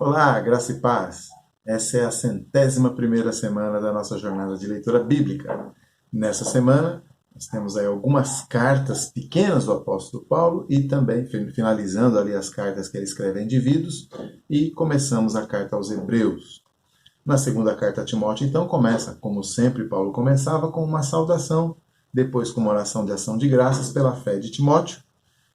Olá, graça e paz. Essa é a 101ª semana da nossa jornada de leitura bíblica. Nessa semana, nós temos aí algumas cartas pequenas do apóstolo Paulo e também finalizando ali as cartas que ele escreve a indivíduos e começamos a carta aos Hebreus. Na segunda carta a Timóteo, então, começa, como sempre Paulo começava, com uma saudação, depois com uma oração de ação de graças pela fé de Timóteo,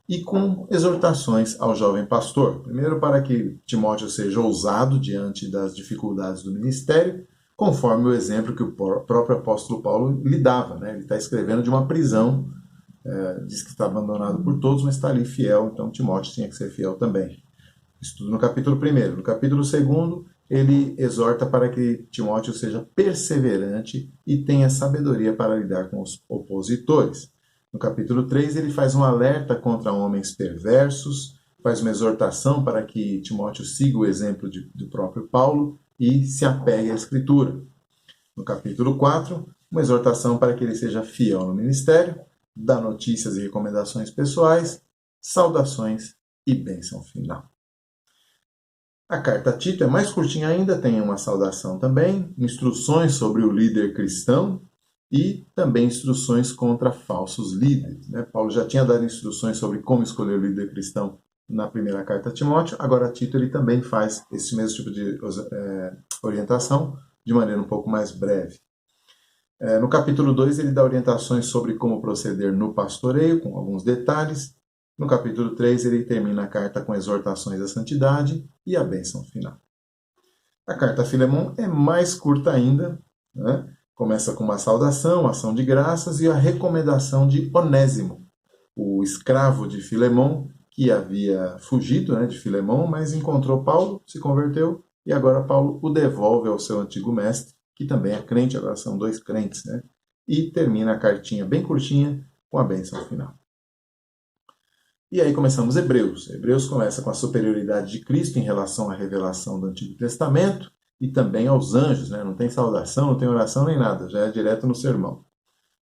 e com exortações ao jovem pastor. Primeiro, para que Timóteo seja ousado diante das dificuldades do ministério, conforme o exemplo que o próprio apóstolo Paulo lhe dava. Né? Ele está escrevendo de uma prisão, diz que está abandonado por todos, mas está ali fiel, então Timóteo tinha que ser fiel também. Isso tudo no capítulo 1. No capítulo 2, ele exorta para que Timóteo seja perseverante e tenha sabedoria para lidar com os opositores. No capítulo 3, ele faz um alerta contra homens perversos, faz uma exortação para que Timóteo siga o exemplo do próprio Paulo e se apegue à Escritura. No capítulo 4, uma exortação para que ele seja fiel no ministério, dá notícias e recomendações pessoais, saudações e bênção final. A carta a Tito é mais curtinha ainda, tem uma saudação também, instruções sobre o líder cristão, e também instruções contra falsos líderes. Né? Paulo já tinha dado instruções sobre como escolher o líder cristão na primeira carta a Timóteo, agora Tito ele também faz esse mesmo tipo de orientação de maneira um pouco mais breve. No capítulo 2 ele dá orientações sobre como proceder no pastoreio, com alguns detalhes. No capítulo 3 ele termina a carta com exortações à santidade e a bênção final. A carta a Filemon é mais curta ainda, né? Começa com uma saudação, ação de graças e a recomendação de Onésimo, o escravo de Filemon, que havia fugido, né, de Filemon, mas encontrou Paulo, se converteu, e agora Paulo o devolve ao seu antigo mestre, que também é crente, agora são dois crentes, né? E termina a cartinha bem curtinha com a bênção final. E aí começamos Hebreus. Hebreus começa com a superioridade de Cristo em relação à revelação do Antigo Testamento, e também aos anjos, né? Não tem saudação, não tem oração nem nada, já é direto no sermão.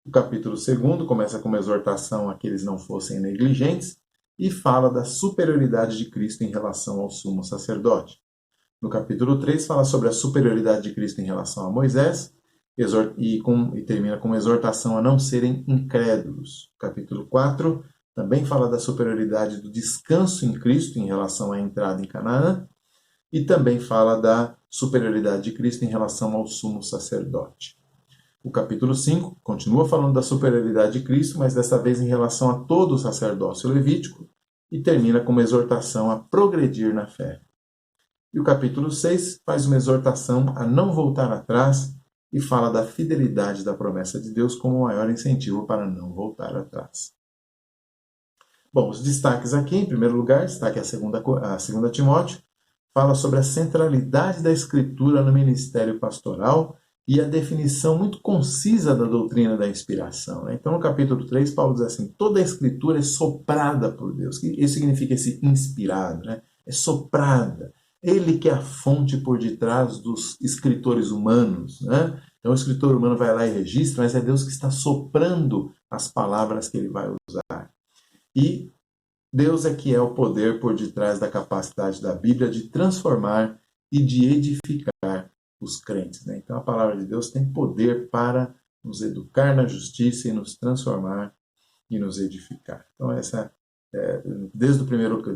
O capítulo 2 começa com uma exortação a que eles não fossem negligentes e fala da superioridade de Cristo em relação ao sumo sacerdote. No capítulo 3 fala sobre a superioridade de Cristo em relação a Moisés e termina com uma exortação a não serem incrédulos. O capítulo 4 também fala da superioridade do descanso em Cristo em relação à entrada em Canaã, e também fala da superioridade de Cristo em relação ao sumo sacerdote. O capítulo 5 continua falando da superioridade de Cristo, mas dessa vez em relação a todo o sacerdócio levítico, e termina com uma exortação a progredir na fé. E o capítulo 6 faz uma exortação a não voltar atrás e fala da fidelidade da promessa de Deus como o maior incentivo para não voltar atrás. Bom, os destaques aqui, em primeiro lugar, destaque a 2 Timóteo, fala sobre a centralidade da Escritura no ministério pastoral e a definição muito concisa da doutrina da inspiração. Né? Então, no capítulo 3, Paulo diz assim, toda a Escritura é soprada por Deus. Isso significa esse inspirado, né? É soprada. Ele que é a fonte por detrás dos escritores humanos. Né? Então, o escritor humano vai lá e registra, mas é Deus que está soprando as palavras que ele vai usar. E Deus é que é o poder por detrás da capacidade da Bíblia de transformar e de edificar os crentes. Né? Então a palavra de Deus tem poder para nos educar na justiça e nos transformar e nos edificar. Então desde a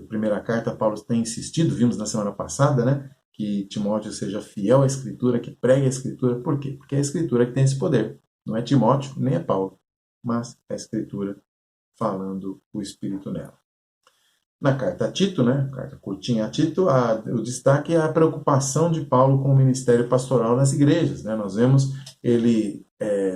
primeira carta, Paulo tem insistido, vimos na semana passada, né, que Timóteo seja fiel à Escritura, que pregue a Escritura. Por quê? Porque é a Escritura que tem esse poder. Não é Timóteo, nem é Paulo, mas é a Escritura falando o Espírito nela. Na carta a Tito, né, carta curtinha a Tito, o destaque é a preocupação de Paulo com o ministério pastoral nas igrejas. Né? Nós vemos ele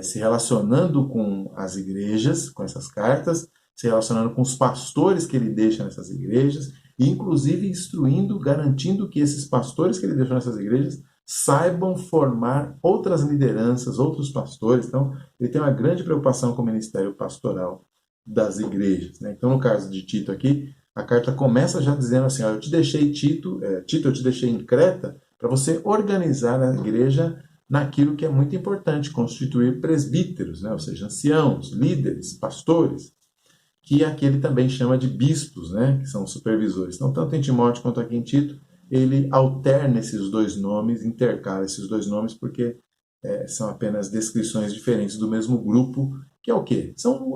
se relacionando com as igrejas, com essas cartas, se relacionando com os pastores que ele deixa nessas igrejas, e inclusive instruindo, garantindo que esses pastores que ele deixou nessas igrejas saibam formar outras lideranças, outros pastores. Então, ele tem uma grande preocupação com o ministério pastoral das igrejas. Né? Então, no caso de Tito aqui, a carta começa já dizendo assim, eu te deixei Tito, eu te deixei em Creta para você organizar a igreja naquilo que é muito importante, constituir presbíteros, né? Ou seja, anciãos, líderes, pastores, que aqui ele também chama de bispos, né? Que são supervisores. Então, tanto em Timóteo quanto aqui em Tito, ele alterna esses dois nomes, intercala esses dois nomes, porque são apenas descrições diferentes do mesmo grupo, que é o quê?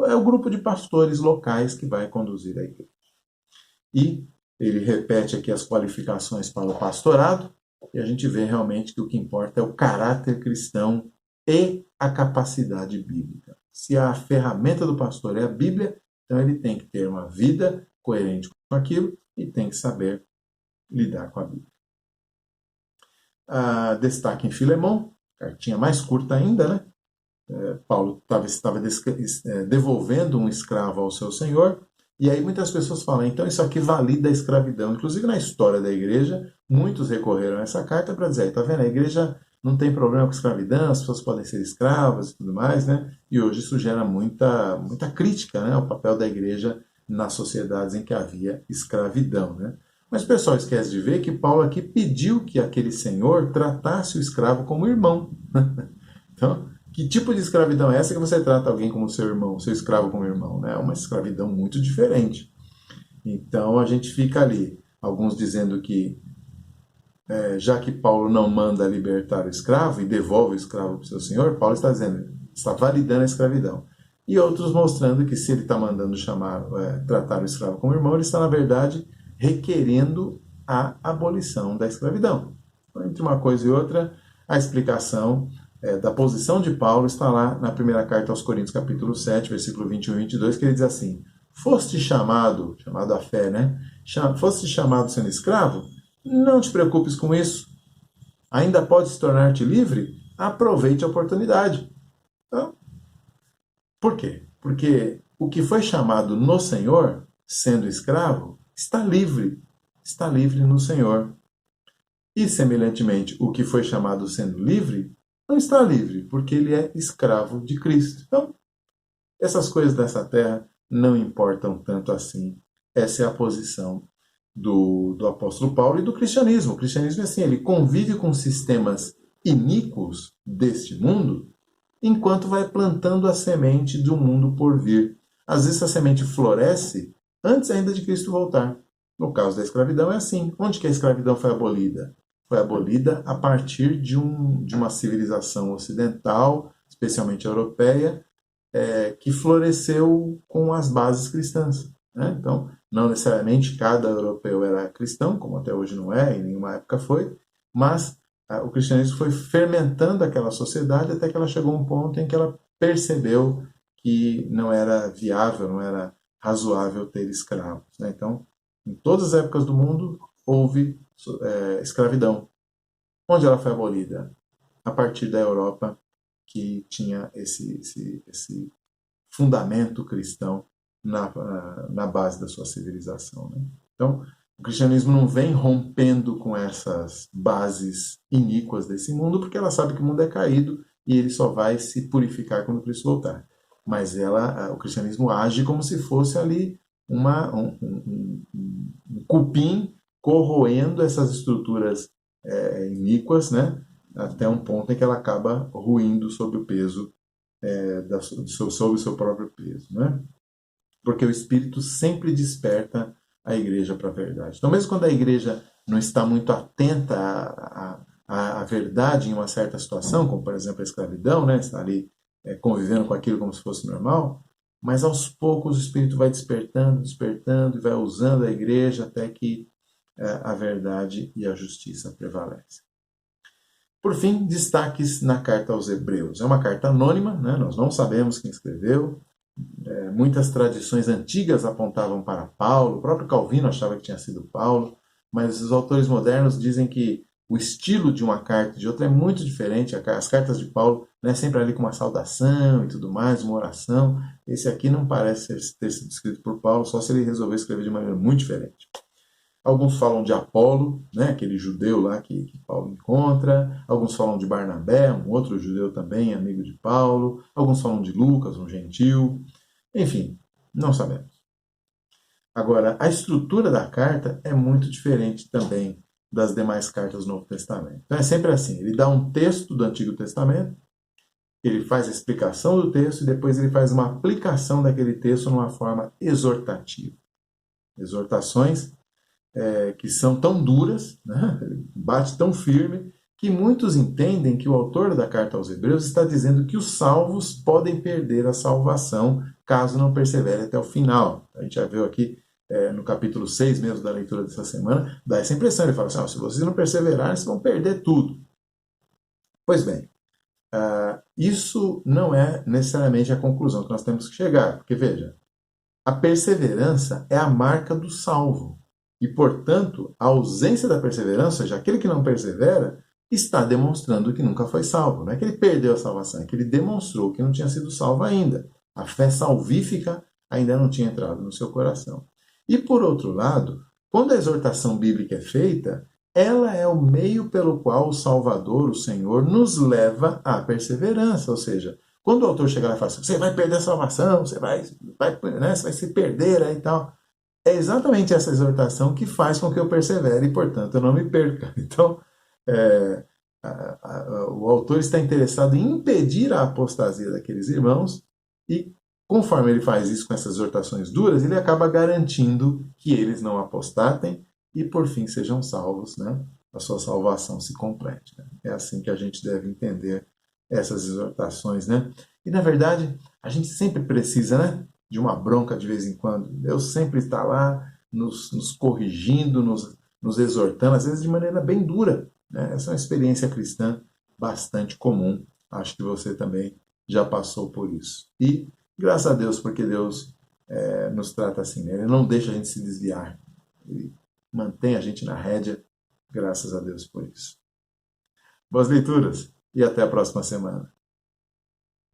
É o grupo de pastores locais que vai conduzir a igreja. E ele repete aqui as qualificações para o pastorado, e a gente vê realmente que o que importa é o caráter cristão e a capacidade bíblica. Se a ferramenta do pastor é a Bíblia, então ele tem que ter uma vida coerente com aquilo e tem que saber lidar com a Bíblia. Destaque em Filemão, cartinha mais curta ainda, né? Paulo estava devolvendo um escravo ao seu senhor, e aí muitas pessoas falam, então isso aqui valida a escravidão. Inclusive na história da igreja, muitos recorreram a essa carta para dizer, tá vendo, a igreja não tem problema com escravidão, as pessoas podem ser escravas e tudo mais, né? E hoje isso gera muita crítica, né, ao papel da igreja nas sociedades em que havia escravidão, né? Mas o pessoal esquece de ver que Paulo aqui pediu que aquele senhor tratasse o escravo como irmão. Então, que tipo de escravidão é essa que você trata alguém como seu irmão, seu escravo como irmão? É uma escravidão muito diferente. Então a gente fica ali, alguns dizendo que já que Paulo não manda libertar o escravo e devolve o escravo para o seu senhor, Paulo está dizendo, está validando a escravidão. E outros mostrando que se ele está mandando tratar o escravo como irmão, ele está, na verdade, requerendo a abolição da escravidão. Então, entre uma coisa e outra, a explicação da posição de Paulo está lá na primeira carta aos Coríntios, capítulo 7, versículo 21 e 22, que ele diz assim, foste chamado à fé, né? Foste chamado sendo escravo? Não te preocupes com isso. Ainda pode se tornar-te livre? Aproveite a oportunidade. Então, por quê? Porque o que foi chamado no Senhor, sendo escravo, está livre no Senhor. E, semelhantemente, o que foi chamado sendo livre, não está livre, porque ele é escravo de Cristo. Então, essas coisas dessa terra não importam tanto assim. Essa é a posição do apóstolo Paulo e do cristianismo. O cristianismo é assim, ele convive com sistemas iníquos deste mundo, enquanto vai plantando a semente do mundo por vir. Às vezes a semente floresce antes ainda de Cristo voltar. No caso da escravidão é assim. Onde que a escravidão foi abolida? Foi abolida a partir de uma civilização ocidental, especialmente europeia, que floresceu com as bases cristãs. Né? Então, não necessariamente cada europeu era cristão, como até hoje não é, em nenhuma época foi, mas o cristianismo foi fermentando aquela sociedade até que ela chegou a um ponto em que ela percebeu que não era viável, não era razoável ter escravos. Né? Então, em todas as épocas do mundo, houve escravidão. Onde ela foi abolida? A partir da Europa, que tinha esse fundamento cristão na base da sua civilização. Né? Então, o cristianismo não vem rompendo com essas bases iníquas desse mundo, porque ela sabe que o mundo é caído e ele só vai se purificar quando Cristo voltar. Mas o cristianismo age como se fosse ali um cupim corroendo essas estruturas iníquas, né? Até um ponto em que ela acaba ruindo sob o peso, sob o seu próprio peso. Né? Porque o Espírito sempre desperta a igreja para a verdade. Então, mesmo quando a igreja não está muito atenta à verdade em uma certa situação, como, por exemplo, a escravidão, né? Está ali convivendo com aquilo como se fosse normal, mas aos poucos o Espírito vai despertando e vai usando a igreja até que a verdade e a justiça prevalecem. Por fim, destaques na carta aos Hebreus. É uma carta anônima, né? Nós não sabemos quem escreveu. Muitas tradições antigas apontavam para Paulo, o próprio Calvino achava que tinha sido Paulo, mas os autores modernos dizem que o estilo de uma carta e de outra é muito diferente. As cartas de Paulo, né, sempre ali com uma saudação e tudo mais, uma oração. Esse aqui não parece ter sido escrito por Paulo, só se ele resolveu escrever de maneira muito diferente. Alguns falam de Apolo, né, aquele judeu lá que Paulo encontra. Alguns falam de Barnabé, um outro judeu também, amigo de Paulo. Alguns falam de Lucas, um gentil. Enfim, não sabemos. Agora, a estrutura da carta é muito diferente também das demais cartas do Novo Testamento. Então é sempre assim, ele dá um texto do Antigo Testamento, ele faz a explicação do texto e depois ele faz uma aplicação daquele texto numa forma exortativa. Exortações que são tão duras, né? Bate tão firme, que muitos entendem que o autor da carta aos Hebreus está dizendo que os salvos podem perder a salvação caso não perseverem até o final. A gente já viu aqui no capítulo 6 mesmo da leitura dessa semana, dá essa impressão, ele fala assim, se vocês não perseverarem, vocês vão perder tudo. Pois bem, isso não é necessariamente a conclusão que nós temos que chegar, porque veja, a perseverança é a marca do salvo. E, portanto, a ausência da perseverança, ou seja, aquele que não persevera, está demonstrando que nunca foi salvo. Não é que ele perdeu a salvação, é que ele demonstrou que não tinha sido salvo ainda. A fé salvífica ainda não tinha entrado no seu coração. E, por outro lado, quando a exortação bíblica é feita, ela é o meio pelo qual o Salvador, o Senhor, nos leva à perseverança. Ou seja, quando o autor chega lá e fala assim, você vai perder a salvação, você vai se perder e tal. É exatamente essa exortação que faz com que eu persevere e, portanto, eu não me perca. Então, o autor está interessado em impedir a apostasia daqueles irmãos e, conforme ele faz isso com essas exortações duras, ele acaba garantindo que eles não apostatem e, por fim, sejam salvos, né? A sua salvação se complete. Né? É assim que a gente deve entender essas exortações, né? E, na verdade, a gente sempre precisa, né, de uma bronca de vez em quando. Deus sempre está lá nos corrigindo, nos exortando, às vezes de maneira bem dura. Né? Essa é uma experiência cristã bastante comum. Acho que você também já passou por isso. E graças a Deus, porque Deus nos trata assim. Né? Ele não deixa a gente se desviar. Ele mantém a gente na rédea. Graças a Deus por isso. Boas leituras e até a próxima semana.